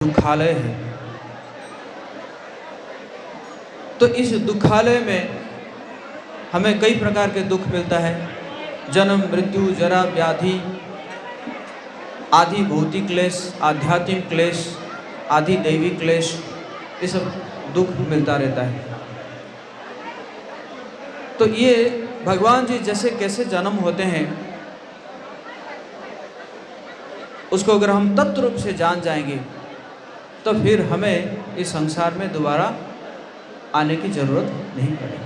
दुखालय है। तो इस दुखालय में हमें कई प्रकार के दुख मिलता है। जन्म, मृत्यु, जरा, व्याधि, आदि भौतिक क्लेश, आध्यात्मिक क्लेश, आदि दैविक क्लेश, ये सब दुख मिलता रहता है। तो ये भगवान जी जैसे कैसे जन्म होते हैं, उसको अगर हम तत्व रूप से जान जाएंगे तो फिर हमें इस संसार में दोबारा आने की जरूरत नहीं पड़ेगी।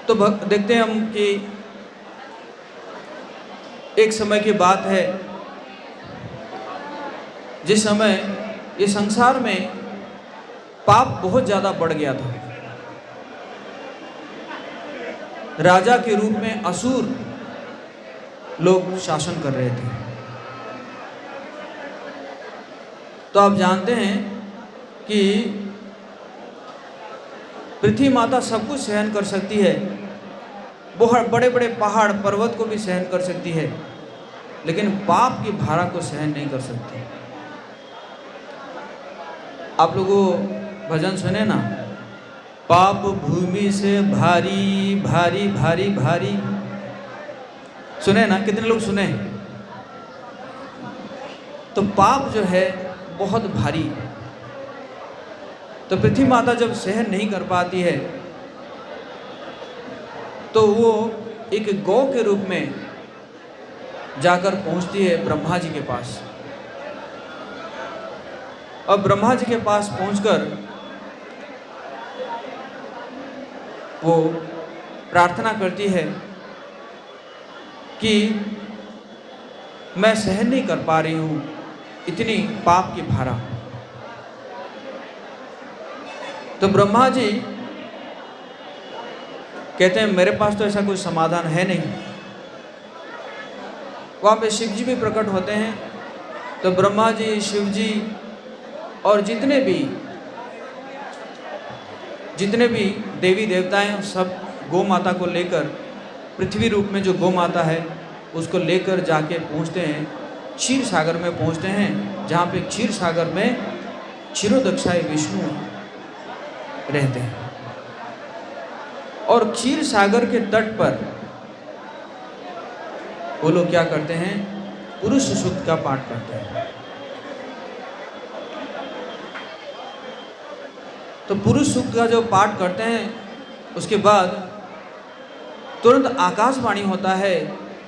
तो देखते हैं हम कि एक समय की बात है जिस समय ये संसार में पाप बहुत ज़्यादा बढ़ गया था। राजा के रूप में असुर लोग शासन कर रहे थे। तो आप जानते हैं कि पृथ्वी माता सब कुछ सहन कर सकती है, बहुत बड़े बड़े पहाड़ पर्वत को भी सहन कर सकती है, लेकिन पाप की भारा को सहन नहीं कर सकती। आप लोगों भजन सुने ना, पाप भूमि से भारी भारी भारी भारी, सुने ना? कितने लोग सुने? तो पाप जो है बहुत भारी। तो पृथ्वी माता जब सहन नहीं कर पाती है तो वो एक गौ के रूप में जाकर पहुंचती है ब्रह्मा जी के पास। और ब्रह्मा जी के पास पहुंचकर वो प्रार्थना करती है कि मैं सहन नहीं कर पा रही हूँ इतनी पाप की भारा। तो ब्रह्मा जी कहते हैं मेरे पास तो ऐसा कोई समाधान है नहीं। वहाँ पे शिव जी भी प्रकट होते हैं। तो ब्रह्मा जी, शिव जी और जितने भी देवी देवता हैं सब गौ माता को लेकर, पृथ्वी रूप में जो गौ माता है उसको लेकर जाके पहुँचते हैं, क्षीर सागर में पहुँचते हैं, जहाँ पे क्षीर सागर में क्षीरोदक्षाय विष्णु रहते हैं। और क्षीर सागर के तट पर वो लोग क्या करते हैं, पुरुष सूक्त का पाठ करते हैं। तो पुरुष सूक्त का जो पाठ करते हैं उसके बाद तुरंत आकाशवाणी होता है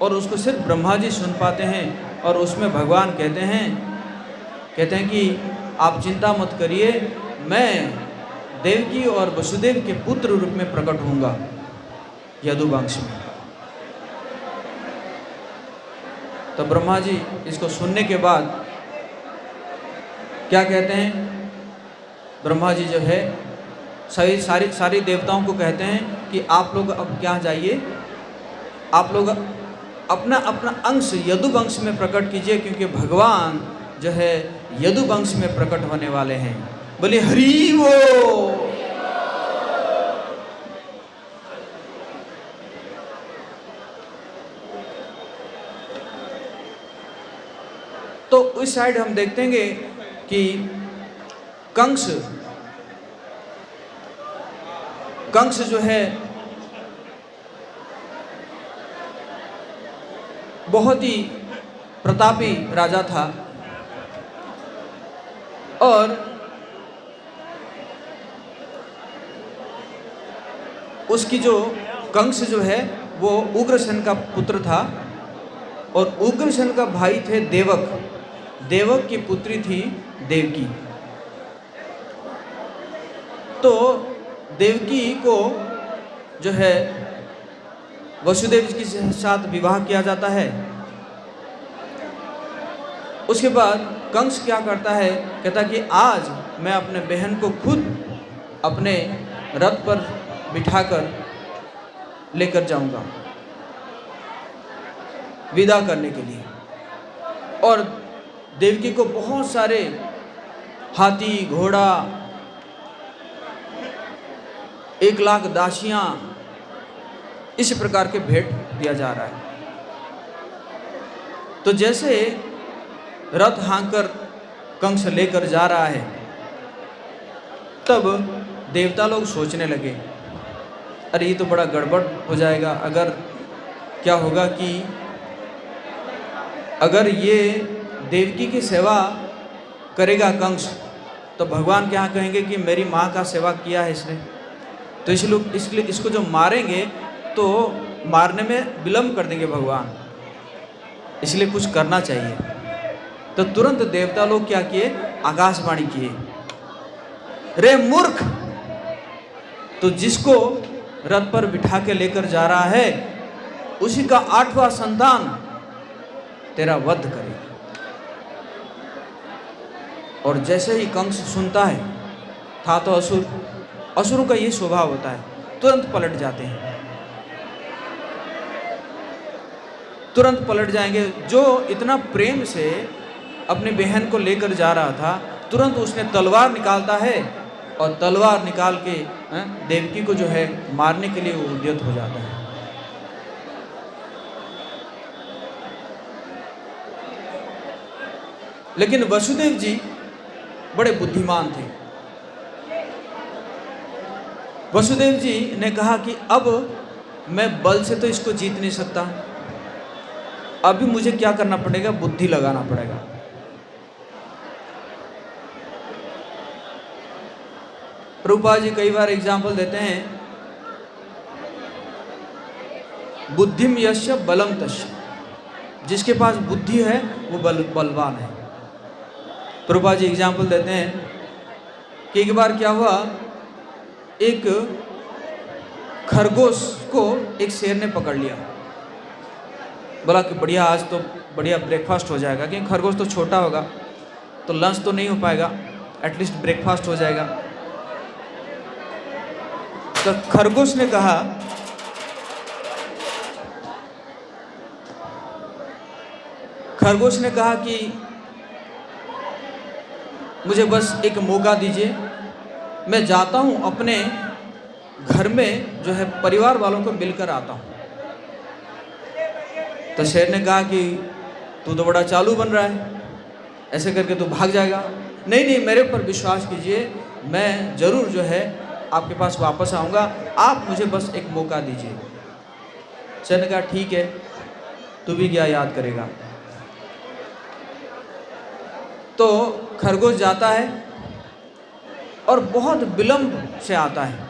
और उसको सिर्फ ब्रह्मा जी सुन पाते हैं। और उसमें भगवान कहते हैं कि आप चिंता मत करिए, मैं देवकी और वसुदेव के पुत्र रूप में प्रकट होऊंगा यदुवंश में। तो ब्रह्मा जी इसको सुनने के बाद क्या कहते हैं, ब्रह्मा जी जो है सारी देवताओं को कहते हैं कि आप लोग अब क्या जाइए, आप लोग अपना अपना अंश यदुवंश में प्रकट कीजिए, क्योंकि भगवान जो है यदुवंश में प्रकट होने वाले हैं। बोले हरि वो। तो इस साइड हम देखते हैं कि कंस जो है बहुत ही प्रतापी राजा था। और उसकी जो कंस जो है वो उग्रसेन का पुत्र था। और उग्रसेन का भाई थे देवक, देवक की पुत्री थी देवकी। तो देवकी को जो है वसुदेव जी के साथ विवाह किया जाता है। उसके बाद कंस क्या करता है, कहता कि आज मैं अपने बहन को खुद अपने रथ पर बिठाकर लेकर जाऊंगा विदा करने के लिए। और देवकी को बहुत सारे हाथी, घोड़ा, 1,00,000 दासियां, इस प्रकार के भेंट दिया जा रहा है। तो जैसे रथ हाँककर कंस लेकर जा रहा है, तब देवता लोग सोचने लगे, अरे ये तो बड़ा गड़बड़ हो जाएगा। अगर क्या होगा कि अगर ये देवकी की सेवा करेगा कंस, तो भगवान क्या कहेंगे कि मेरी माँ का सेवा किया है इसने, तो इसलिए इसको जो मारेंगे तो मारने में विलम्ब कर देंगे भगवान, इसलिए कुछ करना चाहिए। तो तुरंत देवता लोग क्या किए, आकाशवाणी किए, रे मूर्ख, तो जिसको रथ पर बिठा के लेकर जा रहा है उसी का 8वां संतान तेरा वध करेगा। और जैसे ही कंस सुनता है, था तो असुरों का ये स्वभाव होता है, तुरंत पलट जाते हैं, तुरंत पलट जाएंगे। जो इतना प्रेम से अपनी बहन को लेकर जा रहा था, तुरंत उसने तलवार निकालता है और तलवार निकाल के देवकी को जो है मारने के लिए वो उद्यत हो जाता है। लेकिन वसुदेव जी बड़े बुद्धिमान थे। वसुदेव जी ने कहा कि अब मैं बल से तो इसको जीत नहीं सकता, अभी मुझे क्या करना पड़ेगा, बुद्धि लगाना पड़ेगा। प्रभुपाद जी कई बार एग्जाम्पल देते हैं, बुद्धिम यस्य बलम तस्य, जिसके पास बुद्धि है वो बलवान है। प्रभुपाद जी एग्जाम्पल देते हैं कि एक बार क्या हुआ, एक खरगोश को एक शेर ने पकड़ लिया। बोला कि बढ़िया, आज तो बढ़िया ब्रेकफास्ट हो जाएगा, क्योंकि खरगोश तो छोटा होगा तो लंच तो नहीं हो पाएगा, एटलीस्ट ब्रेकफास्ट हो जाएगा। तो खरगोश ने कहा, कि मुझे बस एक मौका दीजिए, मैं जाता हूँ अपने घर में जो है परिवार वालों को मिलकर आता हूँ। तो शेर ने कहा कि तू तो बड़ा चालू बन रहा है, ऐसे करके तू भाग जाएगा। नहीं, मेरे ऊपर विश्वास कीजिए, मैं ज़रूर जो है आपके पास वापस आऊँगा, आप मुझे बस एक मौका दीजिए। शेर ने कहा ठीक है, तू भी क्या याद करेगा। तो खरगोश जाता है और बहुत विलंब से आता है।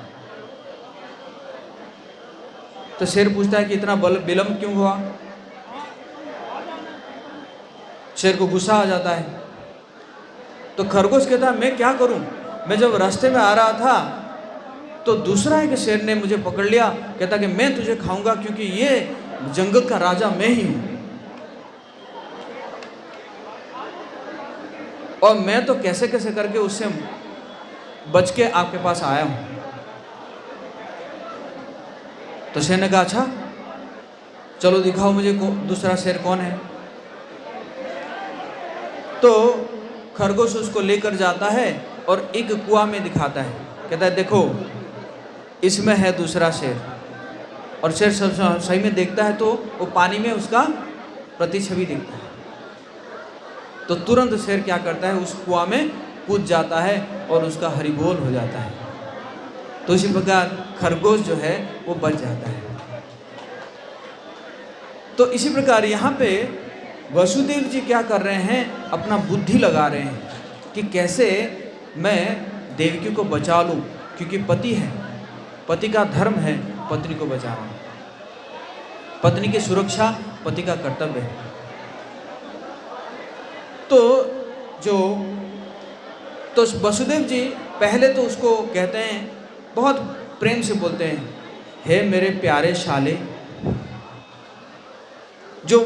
तो शेर पूछता है कि इतना विलंब क्यों हुआ। शेर को गुस्सा आ जाता है। तो खरगोश कहता है मैं क्या करूं, मैं जब रास्ते में आ रहा था तो दूसरा एक शेर ने मुझे पकड़ लिया, कहता कि मैं तुझे खाऊंगा क्योंकि ये जंगल का राजा मैं ही हूं, और मैं तो कैसे कैसे करके उससे बच के आपके पास आया हूं। तो शेर ने कहा अच्छा चलो दिखाओ मुझे दूसरा शेर कौन है। तो खरगोश उसको लेकर जाता है और एक कुआं में दिखाता है, कहता है देखो इसमें है दूसरा शेर। और शेर सही में देखता है तो वो पानी में उसका प्रतिछवि दिखता है। तो तुरंत शेर क्या करता है, उस कुआं में कूद जाता है और उसका हरिबोल हो जाता है। तो इसी प्रकार खरगोश जो है वो बच जाता है। तो इसी प्रकार यहाँ पे वसुदेव जी क्या कर रहे हैं, अपना बुद्धि लगा रहे हैं कि कैसे मैं देवकी को बचा लूँ, क्योंकि पति है, पति का धर्म है पत्नी को बचाना, पत्नी की सुरक्षा पति का कर्तव्य है। तो वसुदेव जी पहले तो उसको कहते हैं, बहुत प्रेम से बोलते हैं, हे मेरे प्यारे शाले। जो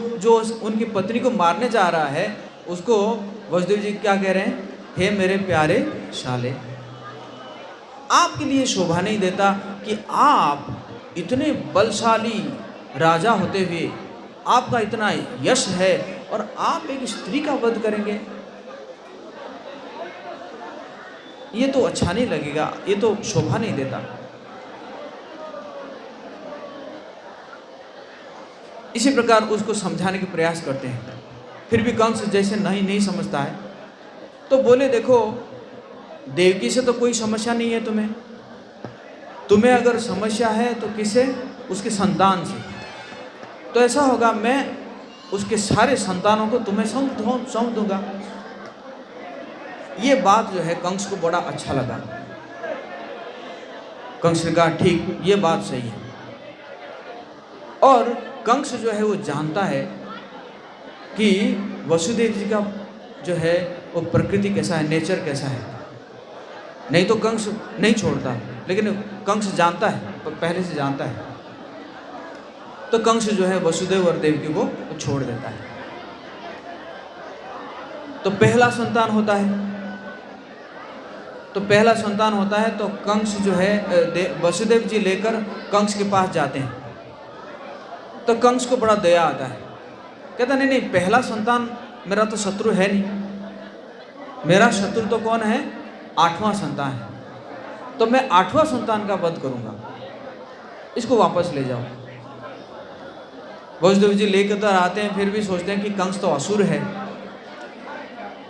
उनकी पत्नी को मारने जा रहा है उसको वसुदेव जी क्या कह रहे हैं, हे मेरे प्यारे शाले। आपके लिए शोभा नहीं देता कि आप इतने बलशाली राजा होते हुए आपका इतना यश है और आप एक स्त्री का वध करेंगे, ये तो अच्छा नहीं लगेगा, ये तो शोभा नहीं देता। इसी प्रकार उसको समझाने के प्रयास करते हैं। फिर भी कंस जैसे नहीं समझता है। तो बोले देखो, देवकी से तो कोई समस्या नहीं है तुम्हें, तुम्हें अगर समस्या है तो किसे? उसके संतान से। तो ऐसा होगा, मैं उसके सारे संतानों को तुम्हें सौंप दूंगा। ये बात जो है कंस को बड़ा अच्छा लगा। कंस ने कहा ठीक, ये बात सही है। और कंस जो है वो जानता है कि वसुदेव जी का जो है वो प्रकृति कैसा है, नेचर कैसा है, नहीं तो कंस नहीं छोड़ता। लेकिन कंस जानता है, पहले से जानता है। तो कंस जो है वसुदेव और देवकी को छोड़ देता है। तो पहला संतान होता है, तो कंस जो है वसुदेव जी लेकर कंस के पास जाते हैं। तो कंस को बड़ा दया आता है, कहता नहीं, पहला संतान मेरा तो शत्रु है नहीं, मेरा शत्रु तो कौन है? 8वां संतान है। तो मैं 8वां संतान का वध करूंगा, इसको वापस ले जाओ। वसुदेव जी लेकर तो आते हैं, फिर भी सोचते हैं कि कंस तो असुर है,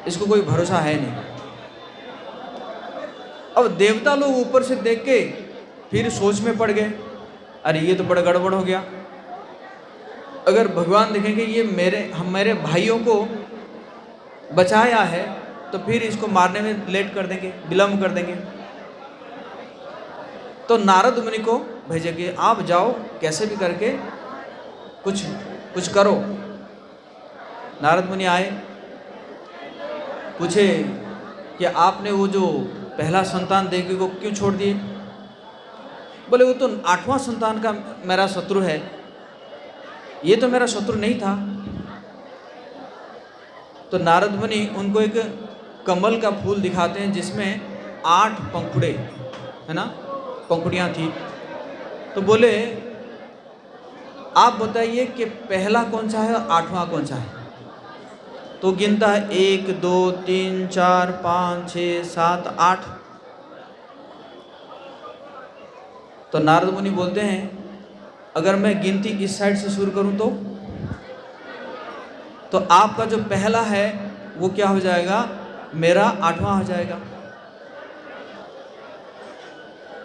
इसको कोई भरोसा है नहीं। अब देवता लोग ऊपर से देख के फिर सोच में पड़ गए, अरे ये तो बड़ा गड़बड़ हो गया। अगर भगवान देखेंगे ये मेरे भाइयों को बचाया है, तो फिर इसको मारने में लेट कर देंगे, विलम्ब कर देंगे। तो नारद मुनि को भेजे कि आप जाओ, कैसे भी करके कुछ करो। नारद मुनि आए, पूछे कि आपने वो जो पहला संतान देवकी को क्यों छोड़ दिए? बोले वो तो 8वां संतान का मेरा शत्रु है, ये तो मेरा शत्रु नहीं था। तो नारद मुनि उनको एक कमल का फूल दिखाते हैं जिसमें 8 पंखुड़े है ना, पंखुड़ियाँ थी। तो बोले आप बताइए कि पहला कौन सा है और 8वां कौन सा है? तो गिनता है 1 2 3 4 5 6 7 8। तो नारद मुनि बोलते हैं अगर मैं गिनती इस साइड से शुरू करूं तो आपका जो पहला है वो क्या हो जाएगा? मेरा 8वां हो जाएगा।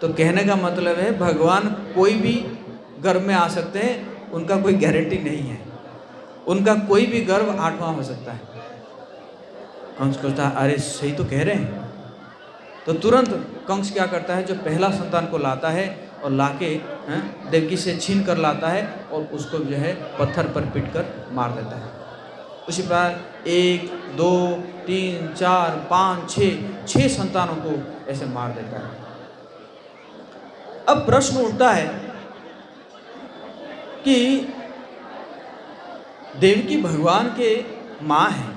तो कहने का मतलब है भगवान कोई भी गर्भ में आ सकते हैं, उनका कोई गारंटी नहीं है, उनका कोई भी गर्भ 8वां हो सकता है। कंस कहता है अरे सही तो कह रहे हैं। तो तुरंत कंस क्या करता है, जो पहला संतान को लाता है और लाके देवकी से छीन कर लाता है और उसको जो है पत्थर पर पीट कर मार देता है। उसी प्रकार 1 2 3 4 5 6 संतानों को ऐसे मार देता है। अब प्रश्न उठता है कि देवकी भगवान के माँ हैं,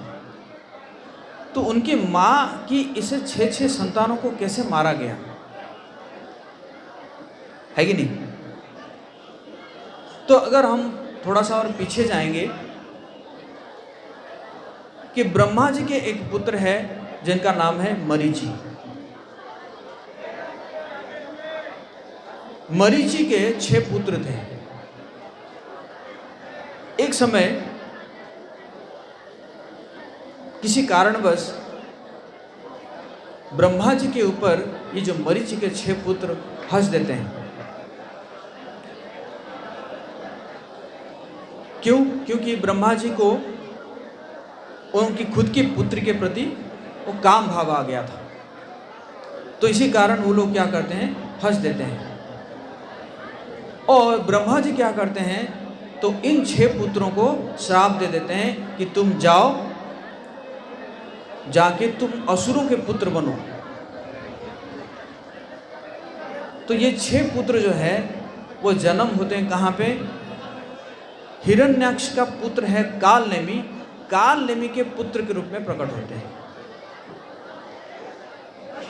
तो उनकी माँ की इसे 6 संतानों को कैसे मारा गया, है कि नहीं? तो अगर हम थोड़ा सा और पीछे जाएंगे कि ब्रह्मा जी के एक पुत्र है जिनका नाम है मरीचि। मरीचि के 6 पुत्र थे। एक समय किसी कारणवश ब्रह्मा जी के ऊपर ये जो मरीचि के 6 पुत्र हंस देते हैं। क्यों? क्योंकि ब्रह्मा जी को उनकी खुद की पुत्र के प्रति वो काम भाव आ गया था, तो इसी कारण वो लोग क्या करते हैं, हंस देते हैं। और ब्रह्मा जी क्या करते हैं, तो इन 6 पुत्रों को श्राप दे देते हैं कि तुम जाओ, जाके तुम असुरों के पुत्र बनो। तो ये 6 पुत्र जो है वो जन्म होते हैं कहाँ पे? हिरण्याक्ष का पुत्र है कालनेमि, कालनेमि के पुत्र के रूप में प्रकट होते हैं।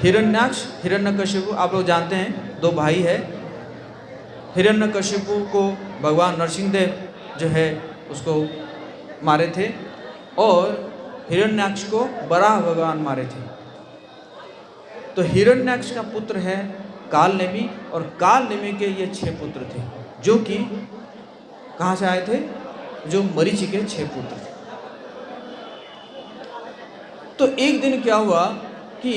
हिरण्याक्ष, हिरण्यकशिपु आप लोग जानते हैं, 2 भाई है। हिरण्यकशिपु को भगवान नरसिंहदेव जो है उसको मारे थे और हिरण्याक्ष को वराह भगवान मारे थे। तो हिरण्याक्ष का पुत्र है कालनेमि और कालनेमि के ये 6 पुत्र थे, जो कि कहाँ से आए थे? जो मरीचि के 6 पुत्र। तो एक दिन क्या हुआ कि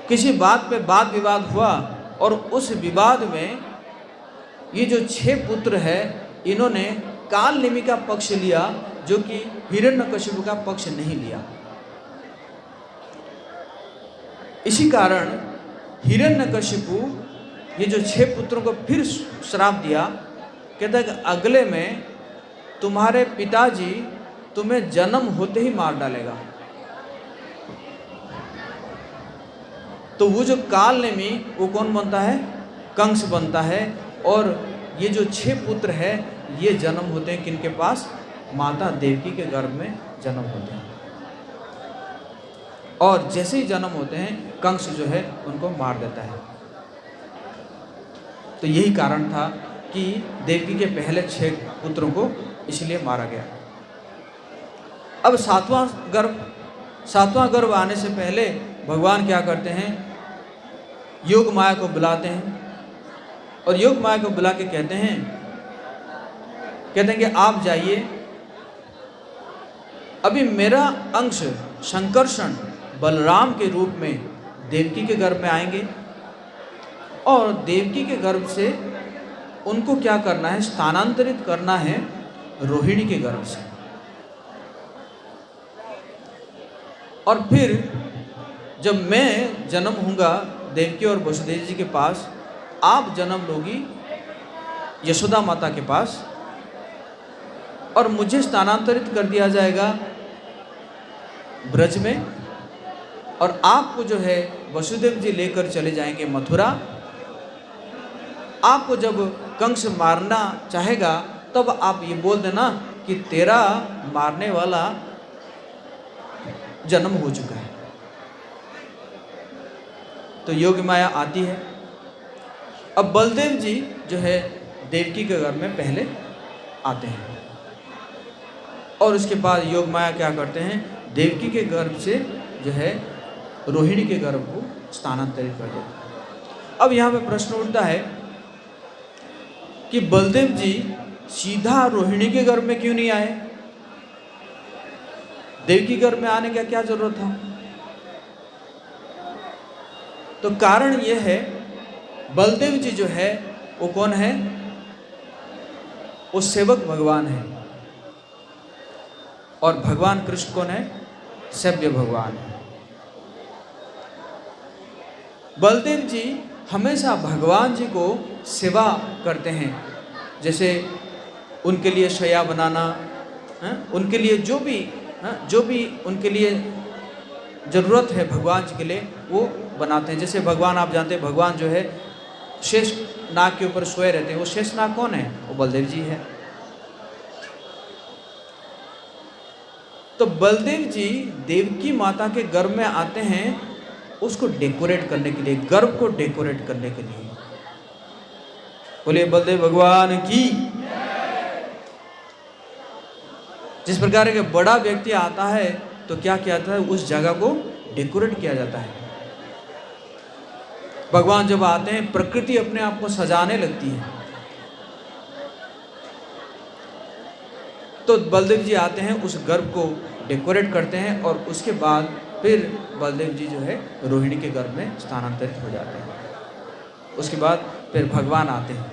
किसी बात पे वाद विवाद हुआ, और उस विवाद में ये जो 6 पुत्र है, इन्होंने कालनेमी का पक्ष लिया, जो कि हिरण्यकशिपु का पक्ष नहीं लिया। इसी कारण हिरण्यकशिपु ये जो 6 पुत्रों को फिर श्राप दिया, कहता है कि अगले में तुम्हारे पिताजी तुम्हें जन्म होते ही मार डालेगा। तो वो जो कालनेमी वो कौन बनता है? कंस बनता है। और ये जो 6 पुत्र है ये जन्म होते हैं किनके पास? माता देवकी के गर्भ में जन्म होते हैं। और जैसे ही जन्म होते हैं कंस जो है उनको मार देता है। तो यही कारण था कि देवकी के पहले 6 पुत्रों को इसलिए मारा गया। अब 7वां गर्भ आने से पहले भगवान क्या करते हैं? योग माया को बुलाते हैं, और योग माया को बुला के कहते हैं कि आप जाइए, अभी मेरा अंश शंकरषण बलराम के रूप में देवकी के गर्भ में आएंगे, और देवकी के गर्भ से उनको क्या करना है? स्थानांतरित करना है रोहिणी के गर्भ से। और फिर जब मैं जन्म होऊंगा देवकी और वसुदेव जी के पास, आप जन्म लोगी यशोदा माता के पास, और मुझे स्थानांतरित कर दिया जाएगा ब्रज में, और आपको जो है वसुदेव जी लेकर चले जाएंगे मथुरा। आपको जब कंस मारना चाहेगा तब आप ये बोल देना कि तेरा मारने वाला जन्म हो चुका है। तो योग माया आती है। अब बलदेव जी जो है देवकी के गर्भ में पहले आते हैं, और उसके बाद योग माया क्या करते हैं? देवकी के गर्भ से जो है रोहिणी के गर्भ को स्थानांतरित कर देते हैं। अब यहाँ पे प्रश्न उठता है कि बलदेव जी सीधा रोहिणी के गर्भ में क्यों नहीं आए? देवकी गर्भ में आने का क्या जरूरत था? तो कारण यह है, बलदेव जी जो है वो कौन है? वो सेवक भगवान है, और भगवान कृष्ण कौन है? सेव्य भगवान है। बलदेव जी हमेशा भगवान जी को सेवा करते हैं, जैसे उनके लिए शैया बनाना, उनके लिए जो भी उनके लिए ज़रूरत है भगवान जी के लिए वो बनाते हैं। जैसे भगवान, आप जानते हैं भगवान जो है शेष नाग के ऊपर सोए रहते हैं। वो शेष नाग कौन है? वो बलदेव जी है। तो बलदेव जी देवकी माता के गर्भ में आते हैं उसको डेकोरेट करने के लिए, गर्भ को डेकोरेट करने के लिए। बोलिए बलदेव भगवान की। जिस प्रकार के बड़ा व्यक्ति आता है तो क्या किया जाता है? उस जगह को डेकोरेट किया जाता है। भगवान जब आते हैं प्रकृति अपने आप को सजाने लगती है। तो बलदेव जी आते हैं, उस गर्भ को डेकोरेट करते हैं, और उसके बाद फिर बलदेव जी जो है रोहिणी के गर्भ में स्थानांतरित हो जाते हैं। उसके बाद फिर भगवान आते हैं।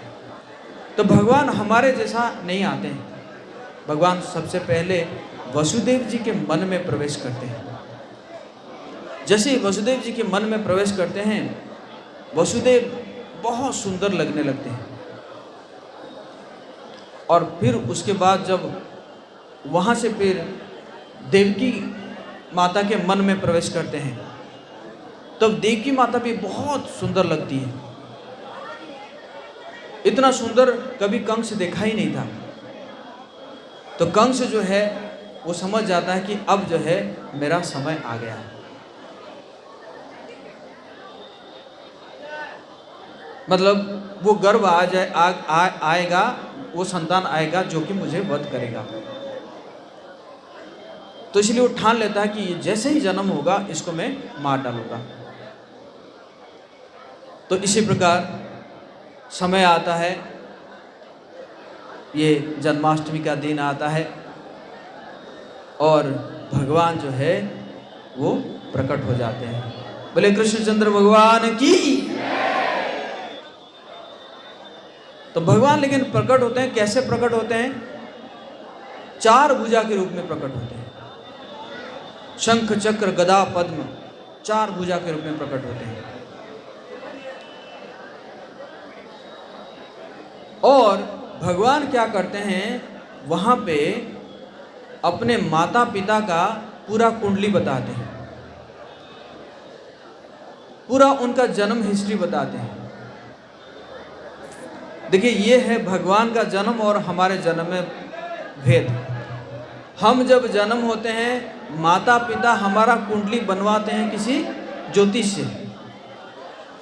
तो भगवान हमारे जैसा नहीं आते हैं। भगवान सबसे पहले वसुदेव जी के मन में प्रवेश करते हैं। जैसे वसुदेव जी के मन में प्रवेश करते हैं, वसुदेव बहुत सुंदर लगने लगते हैं। और फिर उसके बाद जब वहाँ से फिर देवकी माता के मन में प्रवेश करते हैं, तब देवकी माता भी बहुत सुंदर लगती है। इतना सुंदर कभी कंस देखा ही नहीं था। तो कंस जो है वो समझ जाता है कि अब जो है मेरा समय आ गया है। मतलब वो गर्भ आएगा, वो संतान आएगा जो कि मुझे वध करेगा। तो इसलिए वो ठान लेता है कि जैसे ही जन्म होगा इसको मैं मार डालूंगा। तो इसी प्रकार समय आता है, ये जन्माष्टमी का दिन आता है, और भगवान जो है वो प्रकट हो जाते हैं। बोले कृष्णचंद्र भगवान की। तो भगवान लेकिन प्रकट होते हैं, कैसे प्रकट होते हैं? 4 भुजा के रूप में प्रकट होते हैं। शंख चक्र गदा पद्म 4 भुजा के रूप में प्रकट होते हैं। और भगवान क्या करते हैं, वहां पे अपने माता पिता का पूरा कुंडली बताते हैं, पूरा उनका जन्म हिस्ट्री बताते हैं। देखिए, ये है भगवान का जन्म और हमारे जन्म में भेद। हम जब जन्म होते हैं, माता पिता हमारा कुंडली बनवाते हैं किसी ज्योतिष से,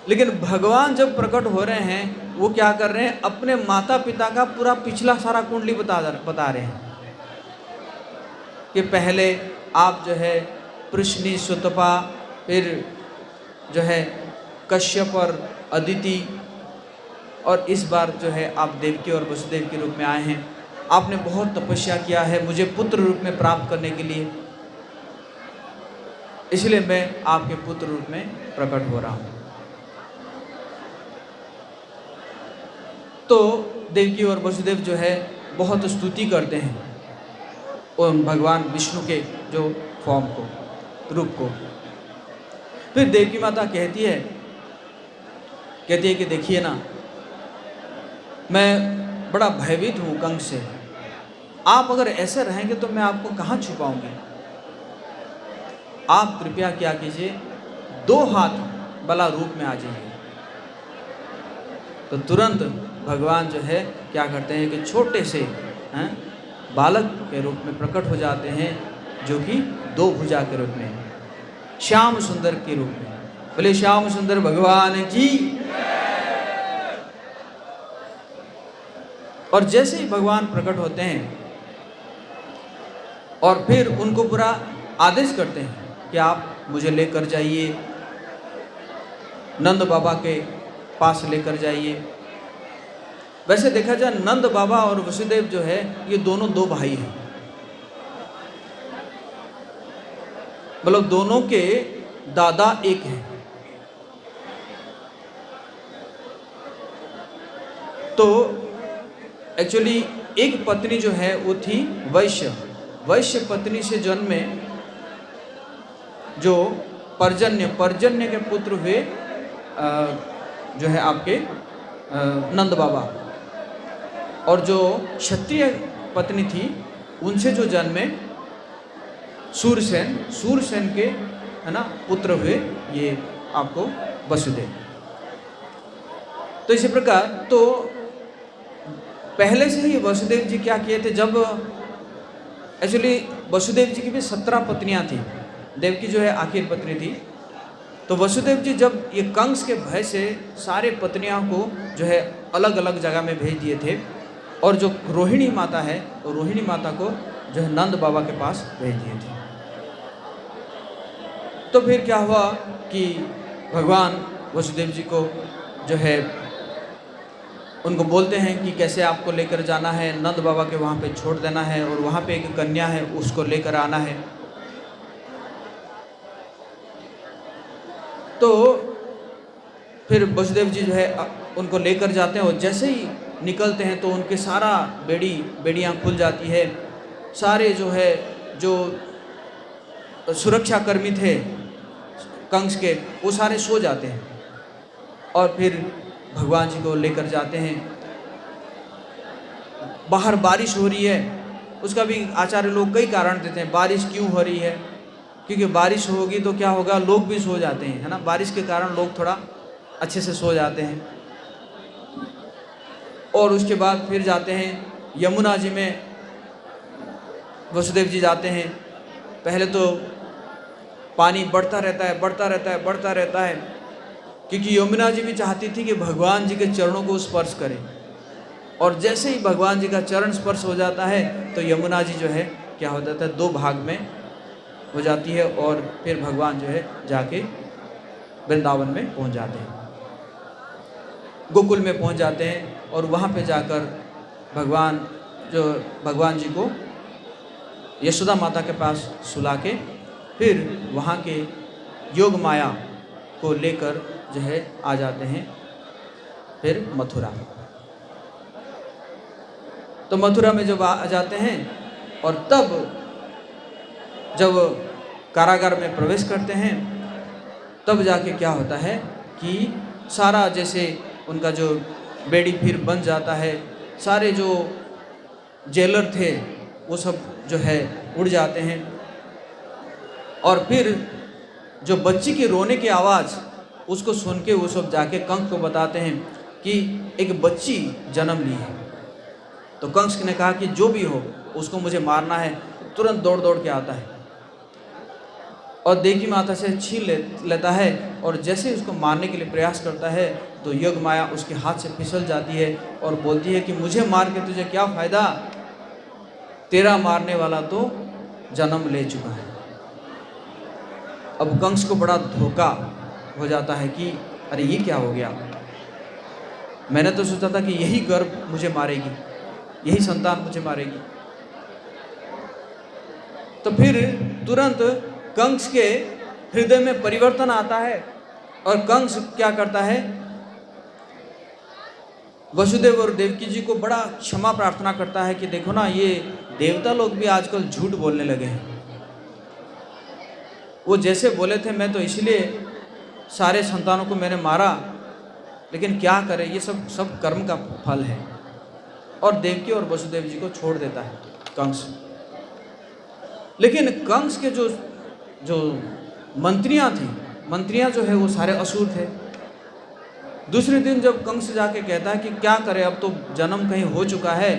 लेकिन भगवान जब प्रकट हो रहे हैं, वो क्या कर रहे हैं, अपने माता पिता का पूरा पिछला सारा कुंडली बता रहे हैं कि पहले आप जो है पृश्नि सुतपा, फिर जो है कश्यप और अदिति, और इस बार जो है आप देवकी और वसुदेव के रूप में आए हैं। आपने बहुत तपस्या किया है मुझे पुत्र रूप में प्राप्त करने के लिए, इसलिए मैं आपके पुत्र रूप में प्रकट हो रहा हूँ। तो देवकी और वसुदेव जो है बहुत स्तुति करते हैं उन भगवान विष्णु के जो फॉर्म को, रूप को। फिर देवकी माता कहती है कि देखिए ना, मैं बड़ा भयभीत हूँ कंस से, आप अगर ऐसे रहेंगे तो मैं आपको कहाँ छुपाऊंगी। आप कृपया क्या कीजिए, 2 हाथ वाला रूप में आ जाइए। तो तुरंत भगवान जो है क्या करते हैं कि छोटे से बालक के रूप में प्रकट हो जाते हैं, जो कि 2 भुजा के रूप में, श्याम सुंदर के रूप में। बोले श्याम सुंदर भगवान की। और जैसे ही भगवान प्रकट होते हैं और फिर उनको पूरा आदेश करते हैं कि आप मुझे लेकर जाइए, नंद बाबा के पास लेकर जाइए। वैसे देखा जाए, नंद बाबा और वसुदेव जो है ये दोनों 2 भाई हैं, मतलब दोनों के दादा एक हैं। तो एक्चुअली एक पत्नी जो है वो थी वैश्य पत्नी से जन्मे जो पर्जन्य के पुत्र हुए जो है आपके नंद बाबा, और जो क्षत्रिय पत्नी थी उनसे जो जन्मे सूरसेन के है ना पुत्र हुए ये आपको वसुदेव। तो इसी प्रकार तो पहले से ही वसुदेव जी क्या किए थे, जब एक्चुअली वसुदेव जी की भी 17 पत्नियां थी, देवकी जो है आखिर पत्नी थी। तो वसुदेव जी जब ये कंस के भय से सारे पत्नियों को जो है अलग अलग जगह में भेज दिए थे, और जो रोहिणी माता है वो रोहिणी माता को जो है नंद बाबा के पास भेज दिए थे। तो फिर क्या हुआ कि भगवान वसुदेव जी को जो है उनको बोलते हैं कि कैसे आपको लेकर जाना है, नंद बाबा के वहाँ पे छोड़ देना है, और वहाँ पे एक कन्या है उसको लेकर आना है। तो फिर वसुदेव जी जो है उनको लेकर जाते हैं, और जैसे ही निकलते हैं तो उनके सारा बेड़ियाँ खुल जाती है। सारे जो है जो सुरक्षा कर्मी थे कंस के, वो सारे सो जाते हैं, और फिर भगवान जी को लेकर जाते हैं। बाहर बारिश हो रही है, उसका भी आचार्य लोग कई कारण देते हैं, बारिश क्यों हो रही है, क्योंकि बारिश होगी तो क्या होगा, लोग भी सो जाते हैं, है ना, बारिश के कारण लोग थोड़ा अच्छे से सो जाते हैं। और उसके बाद फिर जाते हैं यमुना जी में, वसुदेव जी जाते हैं। पहले तो पानी बढ़ता रहता है, क्योंकि यमुना जी भी चाहती थी कि भगवान जी के चरणों को स्पर्श करें, और जैसे ही भगवान जी का चरण स्पर्श हो जाता है तो यमुना जी जो है क्या हो जाता है, 2 भाग में हो जाती है, और फिर भगवान जो है जाके वृंदावन में पहुंच जाते हैं, गोकुल में पहुंच जाते हैं। और वहाँ पे जाकर भगवान जी को यशोदा माता के पास सुला के फिर वहाँ के योग माया को लेकर जो है आ जाते हैं फिर मथुरा। तो मथुरा में जब आ जाते हैं और तब जब कारागार में प्रवेश करते हैं तब जाके क्या होता है कि सारा जैसे उनका जो बेड़ी फिर बन जाता है, सारे जो जेलर थे वो सब जो है उड़ जाते हैं। और फिर जो बच्ची की रोने की आवाज़ उसको सुन के वो सब जाके कंस को बताते हैं कि एक बच्ची जन्म ली है। तो कंस ने कहा कि जो भी हो उसको मुझे मारना है। तुरंत दौड़ दौड़ के आता है और देवी माता से छीन लेता है और जैसे उसको मारने के लिए प्रयास करता है तो योग माया उसके हाथ से फिसल जाती है और बोलती है कि मुझे मार के तुझे क्या फ़ायदा, तेरा मारने वाला तो जन्म ले चुका है। अब कंस को बड़ा धोखा हो जाता है कि अरे ये क्या हो गया, मैंने तो सोचा था कि यही गर्भ मुझे मारेगी, यही संतान मुझे मारेगी। तो फिर तुरंत कंस के हृदय में परिवर्तन आता है और कंस क्या करता है, वसुदेव और देवकी जी को बड़ा क्षमा प्रार्थना करता है कि देखो ना, ये देवता लोग भी आजकल झूठ बोलने लगे हैं। वो जैसे बोले थे मैं तो इसलिए सारे संतानों को मैंने मारा, लेकिन क्या करें, ये सब कर्म का फल है। और देवकी और वसुदेव जी को छोड़ देता है कंस। लेकिन कंस के जो मंत्रियां थी, मंत्रियां जो है वो सारे असुर थे। दूसरे दिन जब कंस जाके कहता है कि क्या करें, अब तो जन्म कहीं हो चुका है,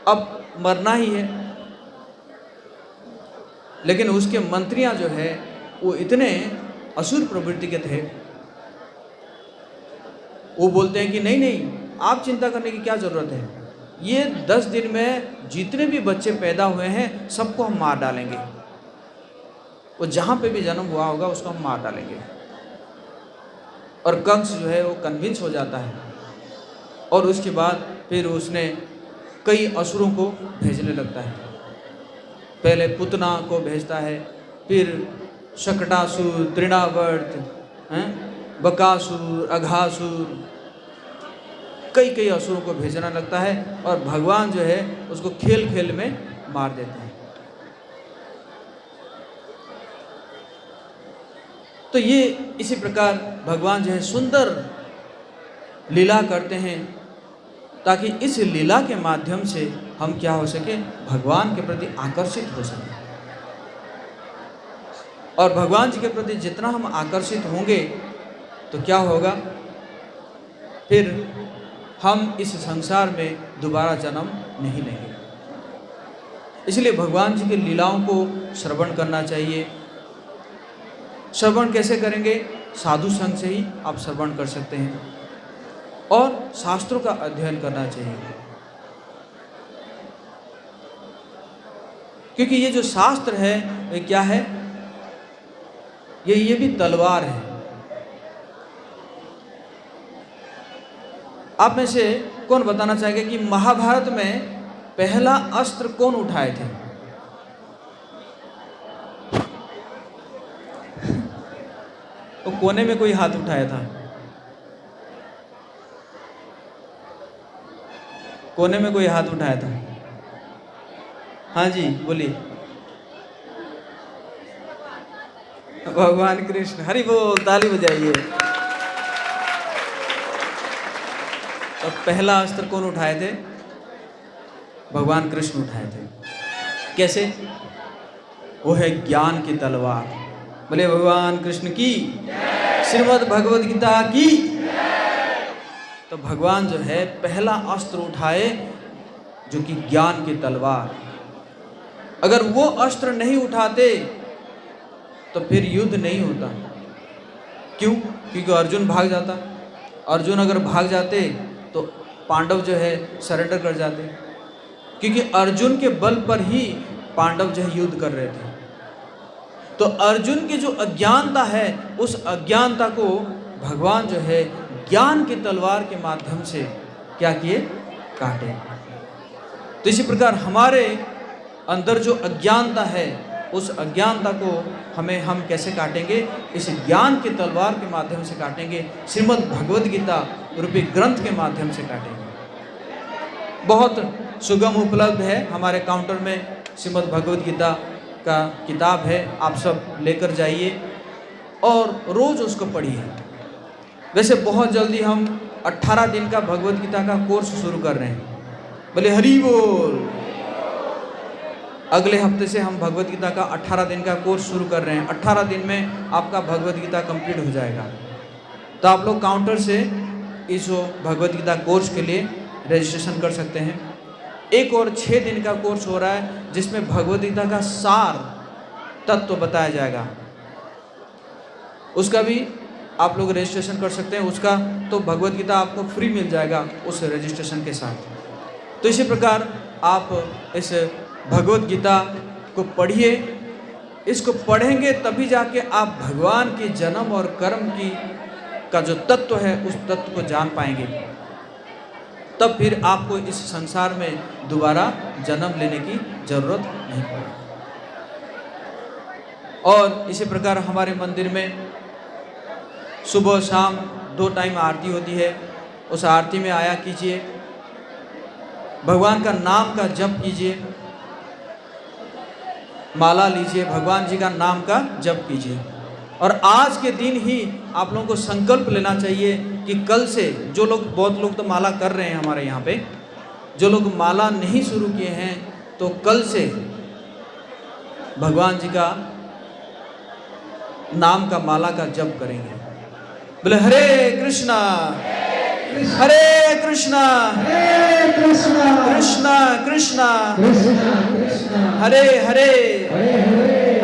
अब मरना ही है। लेकिन उसके मंत्रियां जो है वो इतने असुर प्रवृत्ति के थे, वो बोलते हैं कि नहीं नहीं, आप चिंता करने की क्या ज़रूरत है, ये 10 दिन में जितने भी बच्चे पैदा हुए हैं सबको हम मार डालेंगे, वो जहाँ पे भी जन्म हुआ होगा उसको हम मार डालेंगे। और कंस जो है वो कन्विंस हो जाता है और उसके बाद फिर उसने कई असुरों को भेजने लगता है। पहले पुतना को भेजता है, फिर शकटासुर, तृणावर्त, बकासुर, अघासुर, कई असुरों को भेजना लगता है और भगवान जो है उसको खेल खेल में मार देते हैं। तो ये इसी प्रकार भगवान जो है सुंदर लीला करते हैं ताकि इस लीला के माध्यम से हम क्या हो सके, भगवान के प्रति आकर्षित हो सके। और भगवान जी के प्रति जितना हम आकर्षित होंगे तो क्या होगा, फिर हम इस संसार में दोबारा जन्म नहीं लेंगे। इसलिए भगवान जी की लीलाओं को श्रवण करना चाहिए। श्रवण कैसे करेंगे, साधु संग से ही आप श्रवण कर सकते हैं और शास्त्रों का अध्ययन करना चाहिए, क्योंकि ये जो शास्त्र है ये क्या है, ये भी तलवार है। आप में से कौन बताना चाहेगा कि महाभारत में पहला अस्त्र कौन उठाए थे? तो कोने में कोई हाथ उठाया था, कोने में कोई हाथ उठाया था। हाँ जी बोलिए। भगवान कृष्ण, हरि बोल, ताली बजाइए। तो पहला अस्त्र कौन उठाए थे? भगवान कृष्ण उठाए थे। कैसे? वो है ज्ञान की तलवार। बोले भगवान कृष्ण की, श्रीमद् भगवद गीता की। तो भगवान जो है पहला अस्त्र उठाए जो कि ज्ञान की तलवार। अगर वो अस्त्र नहीं उठाते तो फिर युद्ध नहीं होता। क्यों? क्योंकि अर्जुन भाग जाता। अर्जुन अगर भाग जाते तो पांडव जो है सरेंडर कर जाते, क्योंकि अर्जुन के बल पर ही पांडव जो है युद्ध कर रहे थे। तो अर्जुन की जो अज्ञानता है, उस अज्ञानता को भगवान जो है ज्ञान की तलवार के माध्यम से क्या किए? काटे। तो इसी प्रकार हमारे अंदर जो अज्ञानता है, उस अज्ञानता को हम कैसे काटेंगे? इस ज्ञान की तलवार के माध्यम से काटेंगे, श्रीमद् भगवद गीता रूपी ग्रंथ के माध्यम से काटेंगे। बहुत सुगम उपलब्ध है हमारे काउंटर में, श्रीमद् भगवद गीता का किताब है, आप सब लेकर जाइए और रोज़ उसको पढ़िए। वैसे बहुत जल्दी हम 18 दिन का भगवद गीता का कोर्स शुरू कर रहे हैं। बोले हरि बोल। अगले हफ्ते से हम भगवद गीता का 18 दिन का कोर्स शुरू कर रहे हैं। 18 दिन में आपका भगवद गीता कंप्लीट हो जाएगा। तो आप लोग काउंटर से इस भगवद गीता कोर्स के लिए रजिस्ट्रेशन कर सकते हैं। एक और 6 दिन का कोर्स हो रहा है जिसमें भगवद गीता का सार तत्व बताया जाएगा। उसका भी आप लोग रजिस्ट्रेशन कर सकते हैं। उसका तो भगवद गीता आपको फ्री मिल जाएगा उस रजिस्ट्रेशन के साथ। तो इसी प्रकार आप इस भगवद गीता को पढ़िए। इसको पढ़ेंगे तभी जाके आप भगवान के जन्म और कर्म की का जो तत्व है उस तत्व को जान पाएंगे। तब फिर आपको इस संसार में दोबारा जन्म लेने की जरूरत नहीं पड़ेगी। और इसी प्रकार हमारे मंदिर में सुबह शाम 2 टाइम आरती होती है। उस आरती में आया कीजिए, भगवान का नाम का जप कीजिए, माला लीजिए, भगवान जी का नाम का जप कीजिए। और आज के दिन ही आप लोगों को संकल्प लेना चाहिए कि कल से जो लोग, बहुत लोग तो माला कर रहे हैं हमारे यहाँ पे, जो लोग माला नहीं शुरू किए हैं तो कल से भगवान जी का नाम का माला का जप करेंगे। बोले हरे कृष्णा हरे कृष्णा कृष्णा कृष्णा हरे हरे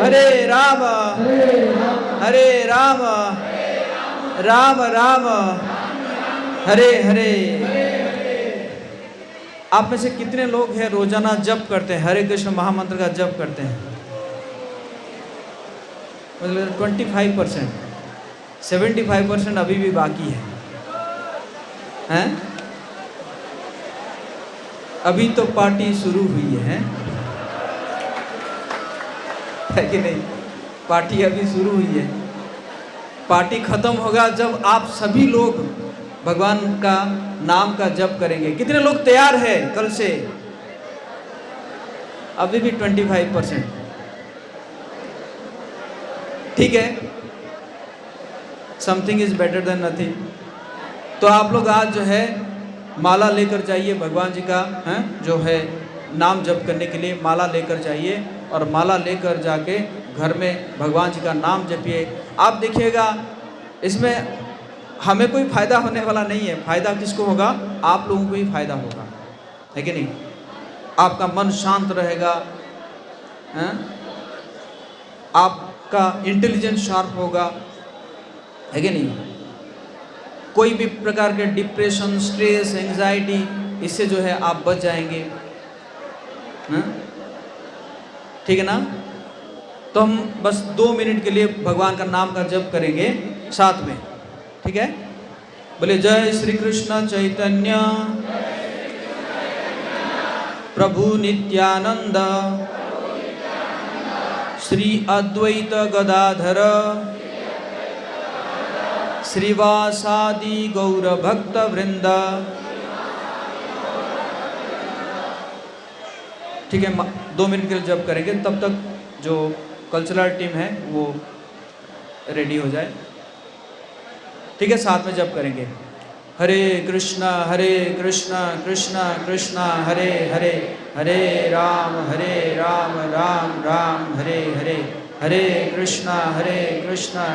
हरे राम राम राम हरे हरे। आप में से कितने लोग हैं रोजाना जप करते हैं, हरे कृष्ण महामंत्र का जप करते हैं? मतलब 25%, 75% अभी भी बाकी है, हैं? अभी तो पार्टी शुरू हुई है कि नहीं? पार्टी अभी शुरू हुई है। पार्टी खत्म होगा जब आप सभी लोग भगवान का नाम का जप करेंगे। कितने लोग तैयार हैं कल से? अभी भी 25%। ठीक है, something is better than nothing. तो आप लोग आज जो है माला लेकर जाइए, भगवान जी का जो है नाम जप करने के लिए माला लेकर जाइए और माला लेकर जाके घर में भगवान जी का नाम जपिए। आप देखिएगा इसमें हमें कोई फ़ायदा होने वाला नहीं है। फ़ायदा किसको होगा? आप लोगों को ही फ़ायदा होगा, है कि नहीं? आपका मन शांत रहेगा, आपका इंटेलिजेंस शार्प होगा, है कि नहीं? कोई भी प्रकार के डिप्रेशन, स्ट्रेस, एंजाइटी, इससे जो है आप बच जाएंगे। ठीक है ना? तो हम बस 2 मिनट के लिए भगवान का नाम का जप करेंगे साथ में, ठीक है? बोले जय श्री कृष्ण चैतन्य प्रभु नित्यानंद श्री अद्वैत गदाधर श्रीवासादि गौर भक्त वृंद। ठीक है, 2 मिनट के लिए जप करेंगे, तब तक जो कल्चरल टीम है वो रेडी हो जाए। ठीक है, साथ में जप करेंगे। हरे कृष्णा कृष्णा कृष्णा हरे हरे, हरे राम राम राम हरे हरे, हरे कृष्णा कृष्णा